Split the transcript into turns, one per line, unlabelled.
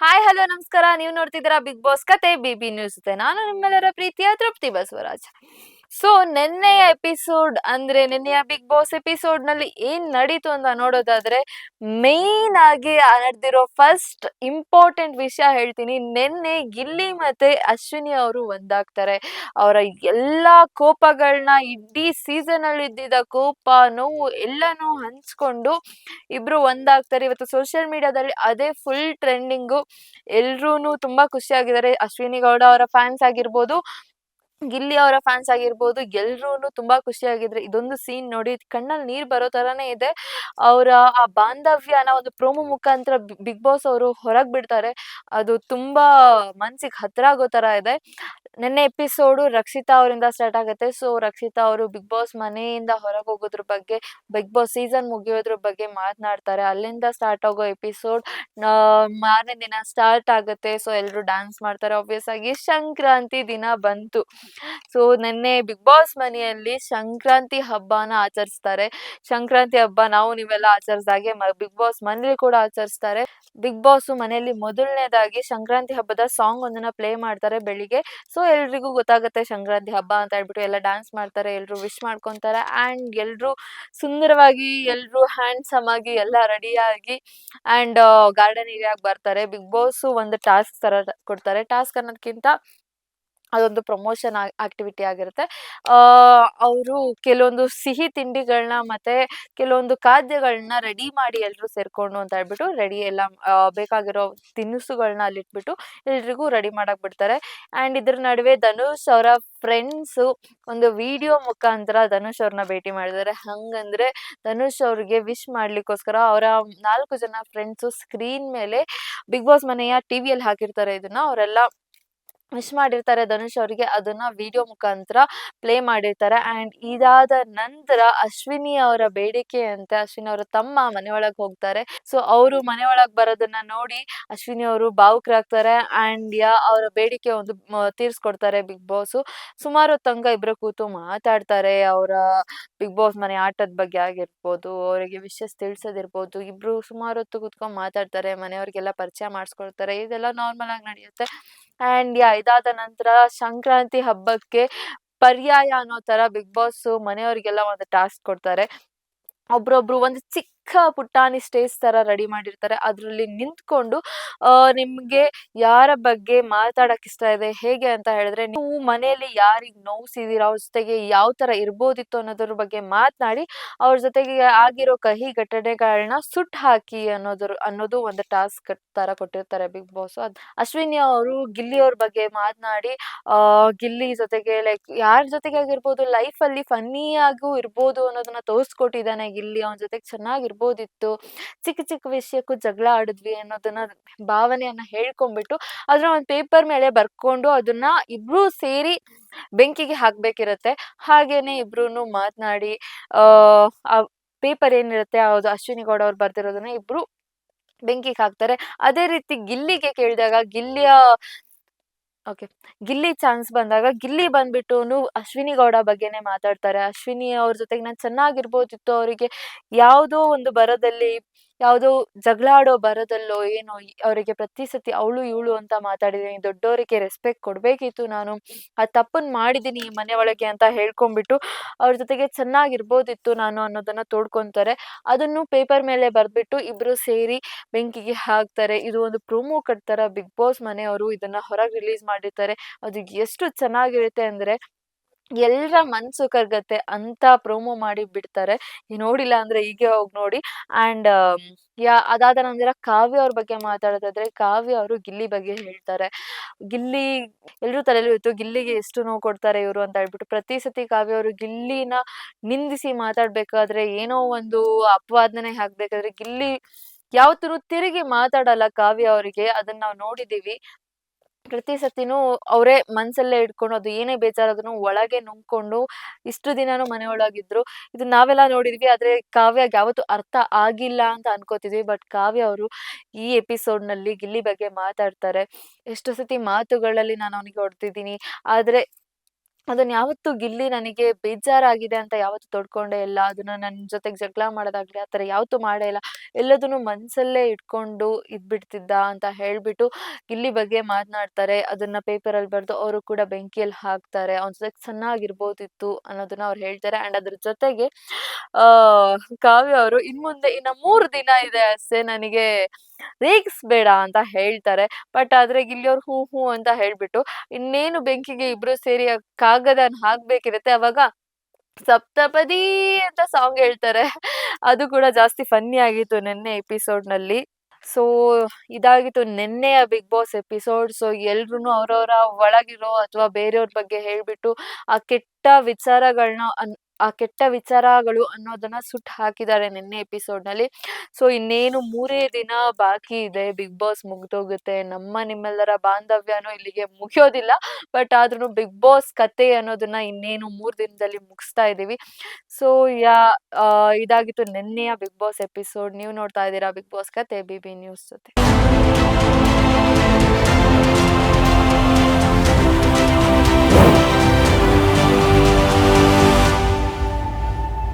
Hi hello ನಮಸ್ಕಾರ. ನೀವು ನೋಡ್ತಿದ್ದೀರಾ ಬಿಗ್ ಬಾಸ್ ಕತೆ ಬಿಬಿ ನ್ಯೂಸ್ ಜೊತೆ. ನಾನು ನಿಮ್ಮೆಲ್ಲರ ಪ್ರೀತಿಯ ತೃಪ್ತಿ ಬಸವರಾಜ್. ಸೊ ನಿನ್ನೆಯ ಎಪಿಸೋಡ್ ಅಂದ್ರೆ ನಿನ್ನೆಯ ಬಿಗ್ ಬಾಸ್ ಎಪಿಸೋಡ್ ನಲ್ಲಿ ಏನ್ ನಡೀತು ಅಂತ ನೋಡೋದಾದ್ರೆ, ಮೇನ್ ಆಗಿ ನಡೆದಿರೋ ಫಸ್ಟ್ ಇಂಪಾರ್ಟೆಂಟ್ ವಿಷಯ ಹೇಳ್ತೀನಿ. ನಿನ್ನೆ ಗಿಲ್ಲಿ ಮತ್ತೆ ಅಶ್ವಿನಿ ಅವರು ಒಂದಾಗ್ತಾರೆ. ಅವರ ಎಲ್ಲಾ ಕೋಪಗಳನ್ನ, ಇಡೀ ಸೀಸನ್ ಅಲ್ಲಿ ಇದ್ದಿದ್ದ ಕೋಪ, ನೋವು ಎಲ್ಲಾನು ಹಂಚ್ಕೊಂಡು ಇಬ್ರು ಒಂದಾಗ್ತಾರೆ. ಇವತ್ತು ಸೋಷಿಯಲ್ ಮೀಡಿಯಾದಲ್ಲಿ ಅದೇ ಫುಲ್ ಟ್ರೆಂಡಿಂಗು. ಎಲ್ರೂನು ತುಂಬಾ ಖುಷಿಯಾಗಿದ್ದಾರೆ. ಅಶ್ವಿನಿ ಗೌಡ ಅವರ ಫ್ಯಾನ್ಸ್ ಆಗಿರ್ಬೋದು, ಗಿಲ್ಲಿ ಅವರ ಫ್ಯಾನ್ಸ್ ಆಗಿರ್ಬೋದು, ಎಲ್ರೂನು ತುಂಬಾ ಖುಷಿಯಾಗಿದ್ರೆ. ಇದೊಂದು ಸೀನ್ ನೋಡಿ ಕಣ್ಣಲ್ಲಿ ನೀರ್ ಬರೋ ತರಾನೇ ಇದೆ. ಅವರ ಆ ಬಾಂಧವ್ಯನ ಒಂದು ಪ್ರೋಮೋ ಮುಖಾಂತರ ಬಿಗ್ ಬಾಸ್ ಅವರು ಹೊರಗ್ ಬಿಡ್ತಾರೆ. ಅದು ತುಂಬಾ ಮನ್ಸಿಗೆ ಹತ್ರ ಆಗೋ ತರ ಇದೆ. ನಿನ್ನೆ ಎಪಿಸೋಡು ರಕ್ಷಿತಾ ಅವರಿಂದ ಸ್ಟಾರ್ಟ್ ಆಗುತ್ತೆ. ಸೊ ರಕ್ಷಿತಾ ಅವರು ಬಿಗ್ ಬಾಸ್ ಮನೆಯಿಂದ ಹೊರಗೆ ಹೋಗೋದ್ರ ಬಗ್ಗೆ, ಬಿಗ್ ಬಾಸ್ ಸೀಸನ್ ಮುಗಿಯೋದ್ರ ಬಗ್ಗೆ ಮಾತನಾಡ್ತಾರೆ. ಅಲ್ಲಿಂದ ಸ್ಟಾರ್ಟ್ ಆಗೋ ಎಪಿಸೋಡ್ ಮಾರನೇ ದಿನ ಸ್ಟಾರ್ಟ್ ಆಗುತ್ತೆ. ಸೊ ಎಲ್ರು ಡ್ಯಾನ್ಸ್ ಮಾಡ್ತಾರೆ. ಆಬ್ವಿಯಸ್ ಆಗಿ ಸಂಕ್ರಾಂತಿ ದಿನ ಬಂತು. ಸೊ ನಿನ್ನೆ ಬಿಗ್ ಬಾಸ್ ಮನೆಯಲ್ಲಿ ಸಂಕ್ರಾಂತಿ ಹಬ್ಬನ ಆಚರಿಸ್ತಾರೆ. ಸಂಕ್ರಾಂತಿ ಹಬ್ಬ ನಾವು ನೀವೆಲ್ಲ ಆಚರಿಸ್ದಾಗೆ ಬಿಗ್ ಬಾಸ್ ಮನೇಲಿ ಕೂಡ ಆಚರಿಸ್ತಾರೆ. ಬಿಗ್ ಬಾಸ್ ಮನೆಯಲ್ಲಿ ಮೊದಲನೇದಾಗಿ ಸಂಕ್ರಾಂತಿ ಹಬ್ಬದ ಸಾಂಗ್ ಒಂದನ್ನ ಪ್ಲೇ ಮಾಡ್ತಾರೆ ಬೆಳಿಗ್ಗೆ. ಸೊ ಎಲ್ರಿಗೂ ಗೊತ್ತಾಗುತ್ತೆ ಸಂಕ್ರಾಂತಿ ಹಬ್ಬ ಅಂತ ಹೇಳ್ಬಿಟ್ಟು ಎಲ್ಲ ಡ್ಯಾನ್ಸ್ ಮಾಡ್ತಾರೆ, ಎಲ್ರು ವಿಶ್ ಮಾಡ್ಕೊಂತಾರೆ. ಅಂಡ್ ಎಲ್ರು ಸುಂದರವಾಗಿ, ಎಲ್ರು ಹ್ಯಾಂಡ್ಸಮ್ ಆಗಿ ಎಲ್ಲ ರೆಡಿಯಾಗಿ ಅಂಡ್ ಗಾರ್ಡನ್ ಏರಿಯಾಗೆ ಬರ್ತಾರೆ. ಬಿಗ್ ಬಾಸ್ ಒಂದು ಟಾಸ್ಕ್ ತರ ಕೊಡ್ತಾರೆ. ಟಾಸ್ಕ್ ಅನ್ನೋದಕ್ಕಿಂತ ಅದೊಂದು ಪ್ರಮೋಷನ್ ಆಕ್ಟಿವಿಟಿ ಆಗಿರುತ್ತೆ. ಅವರು ಕೆಲವೊಂದು ಸಿಹಿ ತಿಂಡಿಗಳನ್ನ ಮತ್ತೆ ಕೆಲವೊಂದು ಖಾದ್ಯಗಳನ್ನ ರೆಡಿ ಮಾಡಿ ಎಲ್ರು ಸೇರ್ಕೊಂಡು ಅಂತ ಹೇಳ್ಬಿಟ್ಟು ರೆಡಿ ಎಲ್ಲ ಬೇಕಾಗಿರೋ ತಿನಿಸುಗಳನ್ನ ಅಲ್ಲಿ ಇಟ್ಬಿಟ್ಟು ಎಲ್ರಿಗೂ ರೆಡಿ ಮಾಡಕ್ ಬಿಡ್ತಾರೆ. ಅಂಡ್ ಇದ್ರ ನಡುವೆ ಧನುಷ್ ಅವರ ಫ್ರೆಂಡ್ಸ್ ಒಂದು ವಿಡಿಯೋ ಮುಖಾಂತರ ಧನುಷ್ ಅವ್ರನ್ನ ಭೇಟಿ ಮಾಡಿದ್ದಾರೆ. ಹಂಗಂದ್ರೆ ಧನುಷ್ ಅವ್ರಿಗೆ ವಿಶ್ ಮಾಡ್ಲಿಕ್ಕೋಸ್ಕರ ಅವರ 4 ಜನ ಫ್ರೆಂಡ್ಸು ಸ್ಕ್ರೀನ್ ಮೇಲೆ ಬಿಗ್ ಬಾಸ್ ಮನೆಯ ಟಿವಿಯಲ್ಲಿ ಹಾಕಿರ್ತಾರೆ. ಇದನ್ನ ಅವರೆಲ್ಲ ವಿಶ್ ಮಾಡಿರ್ತಾರೆ ಧನುಷ್ ಅವರಿಗೆ. ಅದನ್ನ ವಿಡಿಯೋ ಮುಖಾಂತರ ಪ್ಲೇ ಮಾಡಿರ್ತಾರೆ. ಅಂಡ್ ಇದಾದ ನಂತರ ಅಶ್ವಿನಿ ಅವರ ಬೇಡಿಕೆಯಂತೆ ಅಶ್ವಿನಿ ಅವರ ತಮ್ಮ ಮನೆ ಒಳಗ್ ಹೋಗ್ತಾರೆ. ಸೊ ಅವರು ಮನೆ ಒಳಗ್ ಬರೋದನ್ನ ನೋಡಿ ಅಶ್ವಿನಿ ಅವರು ಭಾವುಕರಾಗ್ತಾರೆ. ಅಂಡ್ ಅವರ ಬೇಡಿಕೆ ಒಂದು ತೀರ್ಸ್ಕೊಡ್ತಾರೆ ಬಿಗ್ ಬಾಸ್. ಸುಮಾರು ಹೊತ್ತಂಗ ಇಬ್ರು ಕೂತು ಮಾತಾಡ್ತಾರೆ. ಅವರ ಬಿಗ್ ಬಾಸ್ ಮನೆ ಆಟದ ಬಗ್ಗೆ ಆಗಿರ್ಬೋದು, ಅವರಿಗೆ ವಿಷಸ್ ತಿಳಿಸೋದಿರ್ಬೋದು. ಇಬ್ರು ಸುಮಾರು ಹೊತ್ತು ಕೂತ್ಕೊಂಡ್ ಮಾತಾಡ್ತಾರೆ, ಮನೆಯವ್ರಿಗೆಲ್ಲ ಪರಿಚಯ ಮಾಡಿಸ್ಕೊಳ್ತಾರೆ. ಇದೆಲ್ಲ ನಾರ್ಮಲ್ ಆಗಿ ನಡೆಯುತ್ತೆ. ಅಂಡ್ ಇದಾದ ನಂತರ ಸಂಕ್ರಾಂತಿ ಹಬ್ಬಕ್ಕೆ ಪರ್ಯಾಯ ಅನ್ನೋ ತರ ಬಿಗ್ ಬಾಸ್ ಮನೆಯವರಿಗೆಲ್ಲ ಒಂದು ಟಾಸ್ಕ್ ಕೊಡ್ತಾರೆ. ಒಬ್ರೊಬ್ರು ಒಂದು ಚಿಕ್ಕ ಪುಟಾಣಿ ಸ್ಟೇಜ್ ತರ ರೆಡಿ ಮಾಡಿರ್ತಾರೆ. ಅದ್ರಲ್ಲಿ ನಿಂತ್ಕೊಂಡು ನಿಮ್ಗೆ ಯಾರ ಬಗ್ಗೆ ಮಾತಾಡಕ್ ಇಷ್ಟ ಇದೆ, ಹೇಗೆ ಅಂತ ಹೇಳಿದ್ರೆ ನೀವು ಮನೆಯಲ್ಲಿ ಯಾರಿಗ್ ನೋವ್ಸಿದೀರ, ಅವ್ರ ಜೊತೆಗೆ ಯಾವ ತರ ಇರ್ಬೋದಿತ್ತು ಅನ್ನೋದ್ರ ಬಗ್ಗೆ ಮಾತನಾಡಿ ಅವ್ರ ಜೊತೆಗೆ ಆಗಿರೋ ಕಹಿ ಘಟನೆಗಳನ್ನ ಸುಟ್ ಹಾಕಿ ಅನ್ನೋದು ಒಂದು ಟಾಸ್ಕ್ ತರ ಕೊಟ್ಟಿರ್ತಾರೆ ಬಿಗ್ ಬಾಸ್. ಅಶ್ವಿನಿ ಅವರು ಗಿಲ್ಲಿ ಅವ್ರ ಬಗ್ಗೆ ಮಾತನಾಡಿ ಗಿಲ್ಲಿ ಜೊತೆಗೆ ಲೈಕ್ ಯಾರ ಜೊತೆಗೆ ಆಗಿರ್ಬೋದು ಲೈಫ್ ಅಲ್ಲಿ ಫನ್ನಿ ಆಗೂ ಇರ್ಬೋದು ಅನ್ನೋದನ್ನ ತೋರ್ಸ್ಕೊಟ್ಟಿದ್ದಾನೆ ಗಿಲ್ಲಿ. ಅವನ ಜೊತೆಗೆ ಚೆನ್ನಾಗಿರ್ಬೋದಿತ್ತು, ಚಿಕ್ಕ ಚಿಕ್ಕ ವಿಷಯಕ್ಕೂ ಜಗಳ ಆಡಿದ್ವಿ ಅನ್ನೋದನ್ನ ಭಾವನೆಯನ್ನ ಹೇಳ್ಕೊಂಡ್ಬಿಟ್ಟು ಅದನ್ನ ಒಂದು ಪೇಪರ್ ಮೇಲೆ ಬರ್ಕೊಂಡು ಅದನ್ನ ಇಬ್ರು ಸೇರಿ ಬೆಂಕಿಗೆ ಹಾಕ್ಬೇಕಿರತ್ತೆ. ಹಾಗೇನೆ ಇಬ್ರುನು ಮಾತನಾಡಿ ಆ ಪೇಪರ್ ಏನಿರುತ್ತೆ ಅದು ಅಶ್ವಿನಿ ಗೌಡ ಅವ್ರು ಬರ್ದಿರೋದನ್ನ ಇಬ್ರು ಬೆಂಕಿಗೆ ಹಾಕ್ತಾರೆ. ಅದೇ ರೀತಿ ಗಿಲ್ಲಿಗೆ ಕೇಳಿದಾಗ ಓಕೆ. ಗಿಲ್ಲಿ ಚಾನ್ಸ್ ಬಂದಾಗ ಗಿಲ್ಲಿ ಬಂದ್ಬಿಟ್ಟುನು ಅಶ್ವಿನಿ ಗೌಡ ಬಗ್ಗೆನೇ ಮಾತಾಡ್ತಾರೆ. ಅಶ್ವಿನಿ ಅವ್ರ ಜೊತೆಗೆ ನಾನ್ ಚೆನ್ನಾಗಿರ್ಬೋದಿತ್ತು. ಅವರಿಗೆ ಯಾವುದೋ ಒಂದು ಬರದಲ್ಲಿ, ಯಾವುದೋ ಜಗಳ ಆಡೋ ಬರದಲ್ಲೋ ಏನೋ ಅವರಿಗೆ ಪ್ರತಿ ಸತಿ ಅವಳು ಇವಳು ಅಂತ ಮಾತಾಡಿದೀನಿ. ದೊಡ್ಡವರಿಗೆ ರೆಸ್ಪೆಕ್ಟ್ ಕೊಡ್ಬೇಕಿತ್ತು ನಾನು. ಆ ತಪ್ಪನ್ ಮಾಡಿದೀನಿ ಈ ಮನೆ ಒಳಗೆ ಅಂತ ಹೇಳ್ಕೊಂಡ್ಬಿಟ್ಟು ಅವ್ರ ಜೊತೆಗೆ ಚೆನ್ನಾಗಿರ್ಬೋದಿತ್ತು ನಾನು ಅನ್ನೋದನ್ನ ತೋಡ್ಕೊಂತಾರೆ. ಅದನ್ನು ಪೇಪರ್ ಮೇಲೆ ಬರ್ದ್ಬಿಟ್ಟು ಇಬ್ರು ಸೇರಿ ಬೆಂಕಿಗೆ ಹಾಕ್ತಾರೆ. ಇದು ಒಂದು ಪ್ರೋಮೋ ಕಟ್ತಾರ ಬಿಗ್ ಬಾಸ್ ಮನೆಯವರು ಇದನ್ನ ಹೊರಗೆ ರಿಲೀಸ್ ಮಾಡಿರ್ತಾರೆ. ಅದು ಎಷ್ಟು ಚೆನ್ನಾಗಿರುತ್ತೆ ಅಂದ್ರೆ ಎಲ್ರ ಮನ್ಸು ಕರ್ಗತ್ತೆ ಅಂತ ಪ್ರೋಮೋ ಮಾಡಿ ಬಿಡ್ತಾರೆ. ನೋಡಿಲ್ಲ ಅಂದ್ರೆ ಹೀಗೆ ಹೋಗಿ ನೋಡಿ. ಅಂಡ್ ಅದಾದ ನಂತರ ಕಾವ್ಯ ಅವ್ರ ಬಗ್ಗೆ ಮಾತಾಡೋದಾದ್ರೆ ಕಾವ್ಯ ಅವರು ಗಿಲ್ಲಿ ಬಗ್ಗೆ ಹೇಳ್ತಾರೆ. ಗಿಲ್ಲಿ ಎಲ್ರೂ ತಲೆಯಲ್ಲಿ ಇತ್ತು ಗಿಲ್ಲಿಗೆ ಎಷ್ಟು ನೋವು ಕೊಡ್ತಾರೆ ಇವರು ಅಂತ ಹೇಳ್ಬಿಟ್ಟು. ಪ್ರತಿ ಸತಿ ಕಾವ್ಯ ಅವರು ಗಿಲ್ಲಿನ ನಿಂದಿಸಿ ಮಾತಾಡ್ಬೇಕಾದ್ರೆ, ಏನೋ ಒಂದು ಅಪವಾದನೆ ಹಾಕ್ಬೇಕಾದ್ರೆ ಗಿಲ್ಲಿ ಯಾವತ್ತೂ ತಿರುಗಿ ಮಾತಾಡಲ್ಲ ಕಾವ್ಯ ಅವರಿಗೆ. ಅದನ್ನ ನಾವು ನೋಡಿದೀವಿ. ಪ್ರತಿ ಸತಿನೂ ಅವರೇ ಮನ್ಸಲ್ಲೇ ಇಟ್ಕೊಂಡು ಅದು ಏನೇ ಬೇಜಾರಾದ್ರೂ ಒಳಗೆ ನುಂಗ್ಕೊಂಡು ಇಷ್ಟು ದಿನಾನು ಮನೆಯೊಳಗಿದ್ರು. ಇದು ನಾವೆಲ್ಲ ನೋಡಿದ್ವಿ. ಆದ್ರೆ ಕಾವ್ಯಗ್ ಯಾವತ್ತೂ ಅರ್ಥ ಆಗಿಲ್ಲ ಅಂತ ಅನ್ಕೋತಿದ್ವಿ. ಬಟ್ ಕಾವ್ಯ ಅವರು ಈ ಎಪಿಸೋಡ್‌ನಲ್ಲಿ ಗಿಲ್ಲಿ ಬಗ್ಗೆ ಮಾತಾಡ್ತಾರೆ. ಎಷ್ಟೋ ಸತಿ ಮಾತುಗಳಲ್ಲಿ ನಾನು ಅವನಿಗೆ ಹೊಡ್ದಿದ್ದೀನಿ. ಆದ್ರೆ ಅದನ್ನ ಯಾವತ್ತೂ ಗಿಲ್ಲಿ ನನಗೆ ಬೇಜಾರಾಗಿದೆ ಅಂತ ಯಾವತ್ತೂ ತೊಡ್ಕೊಂಡೇ ಇಲ್ಲ. ಅದನ್ನ ನನ್ ಜೊತೆಗೆ ಜಗಳ ಮಾಡೋದಾಗ್ಲಿ ಆ ಥರ ಯಾವತ್ತೂ ಮಾಡೇ ಇಲ್ಲ. ಎಲ್ಲದನ್ನೂ ಮನ್ಸಲ್ಲೇ ಇಟ್ಕೊಂಡು ಇದ್ಬಿಡ್ತಿದ್ದ ಅಂತ ಹೇಳ್ಬಿಟ್ಟು ಗಿಲ್ಲಿ ಬಗ್ಗೆ ಮಾತನಾಡ್ತಾರೆ. ಅದನ್ನ ಪೇಪರಲ್ಲಿ ಬರೆದು ಅವರು ಕೂಡ ಬೆಂಕಿಯಲ್ಲಿ ಹಾಕ್ತಾರೆ. ಅವನ ಜೊತೆ ಚೆನ್ನಾಗಿರ್ಬೋದಿತ್ತು ಅನ್ನೋದನ್ನ ಅವ್ರು ಹೇಳ್ತಾರೆ. ಅಂಡ್ ಅದ್ರ ಜೊತೆಗೆ ಕಾವ್ಯ ಅವರು ಇನ್ನ 3 ದಿನ ಇದೆ ಅಷ್ಟೇ ನನಗೆ ರೇಗಿಸ್ಬೇಡ ಅಂತ ಹೇಳ್ತಾರೆ. ಬಟ್ ಆದ್ರೆ ಗಿಲ್ಲಿ ಅವ್ರು ಹ್ಞೂ, ಹ್ಞೂ ಅಂತ ಹೇಳ್ಬಿಟ್ಟು ಇನ್ನೇನು ಬೆಂಕಿಗೆ ಇಬ್ರು ಸೇರಿ ಆ ಕಾಗದನ್ ಹಾಕ್ಬೇಕಿರತ್ತೆ ಅವಾಗ ಸಪ್ತಪದಿ ಅಂತ ಸಾಂಗ್ ಹೇಳ್ತಾರೆ. ಅದು ಕೂಡ ಜಾಸ್ತಿ ಫನ್ನಿ ಆಗಿತ್ತು ನೆನ್ನೆ ಎಪಿಸೋಡ್‌ನಲ್ಲಿ. ಸೊ ಇದಾಗಿತ್ತು ನೆನ್ನೆಯ ಬಿಗ್ ಬಾಸ್ ಎಪಿಸೋಡ್. ಸೊ ಎಲ್ರುನು ಅವ್ರವ್ರ ಒಳಗಿರೋ ಅಥವಾ ಬೇರೆಯವ್ರ ಬಗ್ಗೆ ಹೇಳ್ಬಿಟ್ಟು ಆ ಕೆಟ್ಟ ವಿಚಾರಗಳನ್ನ ಆ ಕೆಟ್ಟ ವಿಚಾರಗಳು ಅನ್ನೋದನ್ನ ಸುಟ್ಟು ಹಾಕಿದ್ದಾರೆ ನಿನ್ನೆ ಎಪಿಸೋಡ್‌ನಲ್ಲಿ. ಸೊ ಇನ್ನೇನು 3 ದಿನ ಬಾಕಿ ಇದೆ. ಬಿಗ್ ಬಾಸ್ ಮುಗ್ದೋಗುತ್ತೆ. ನಿಮ್ಮೆಲ್ಲರ ಬಾಂಧವ್ಯನೂ ಇಲ್ಲಿಗೆ ಮುಗಿಯೋದಿಲ್ಲ. ಬಟ್ ಆದ್ರೂನು ಬಿಗ್ ಬಾಸ್ ಕತೆ ಅನ್ನೋದನ್ನ ಇನ್ನೇನು 3 ದಿನದಲ್ಲಿ ಮುಗಿಸ್ತಾ ಇದೀವಿ. ಸೊ ಯಾ ಇದಾಗಿತ್ತು ನಿನ್ನೆಯ ಬಿಗ್ ಬಾಸ್ ಎಪಿಸೋಡ್. ನೀವು ನೋಡ್ತಾ ಇದ್ದೀರಾ ಬಿಗ್ ಬಾಸ್ ಕತೆ ಬಿಬಿ ನ್ಯೂಸ್ ಜೊತೆ.